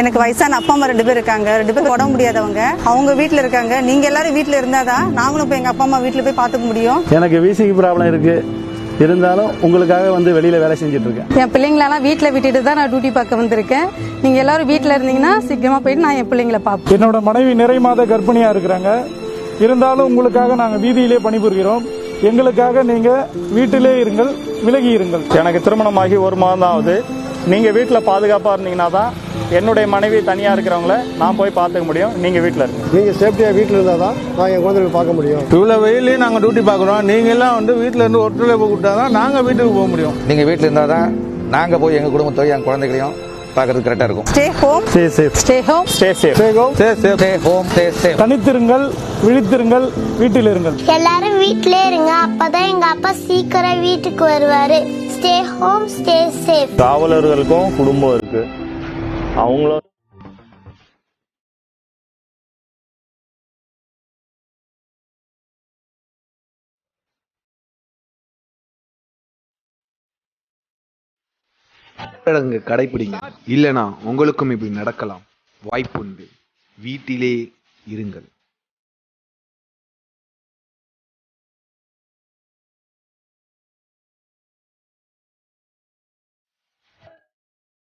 எனக்கு வயசான அப்பா அம்மா 2 பேர் இருக்காங்க. 2 பேர் உடம்பு முடியாதவங்க. அவங்க வீட்டுல இருக்காங்க. நீங்க எல்லாரும் வீட்டுல இருந்தாதான் நாங்களும் போய் எங்க அப்பா அம்மா வீட்டுல போய் பாத்துக்க முடியும். எனக்கு வீசிங் ப்ராப்ளம் இருக்கு. இருந்தாலும் உங்களுக்காக வந்து வெளியில வேலை செஞ்சுட்டு இருக்கேன். என் பிள்ளைங்களெல்லாம் வீட்டில் விட்டுட்டு தான் நான் டியூட்டி பார்க்க வந்திருக்கேன். நீங்க எல்லாரும் வீட்டில் இருந்தீங்கன்னா சீக்கிரமா போயிட்டு நான் என் பிள்ளைங்களை பார்ப்பேன். என்னோட மனைவி நிறை மாத கர்ப்பிணியா இருக்கிறாங்க. இருந்தாலும் உங்களுக்காக நாங்க வீதியிலே பணிபுரிகிறோம். எங்களுக்காக நீங்க வீட்டிலே இருங்கள், விலகி இருங்கள். எனக்கு திருமணமாகி 1 மாதம் தான் ஆகுது. நீங்க வீட்டுல பாதுகாப்பா இருந்தீங்கன்னா தான் என்னுடைய மனைவி தனியா இருக்கிறவங்கள நான் போய் பார்த்துக்க முடியும். நீங்க வீட்டுல இருங்க. நீங்க சேஃப்டியா வீட்டுல இருந்தா தான் நான் என் குழந்தைகளை பார்க்க முடியும். இவ்வளவு வெயிலே நாங்க டியூட்டி பார்க்குறோம். நீங்க எல்லாம் வந்து வீட்டுல இருந்து ஒட்டுல போய் விட்டாதான் நாங்க வீட்டுக்கு போக முடியும். நீங்க வீட்டுல இருந்தாதான் நாங்க போய் எங்க குடும்பத்தையும் என் குழந்தைகளையும் பார்க்கறது கரெக்டா இருக்கும். Stay home, stay safe. Stay home, stay safe. Stay home, stay safe. தனித்திருங்கள், விழித்திருங்கள், வீட்டில் இருங்கள். எல்லாரும் வீட்டிலே இருங்க. அப்பதான் எங்க அப்பா சீக்கிரம் வீட்டுக்கு வருவாரு. Stay home, stay safe. காவலர்களுக்கும் குடும்பம் இருக்கு. அவங்களும் ஊரடங்கு கடைபிடிங்க. இல்லனா உங்களுக்கும் இப்படி நடக்கலாம் வாய்ப்புண்டு. வீட்டிலே இருங்கள்.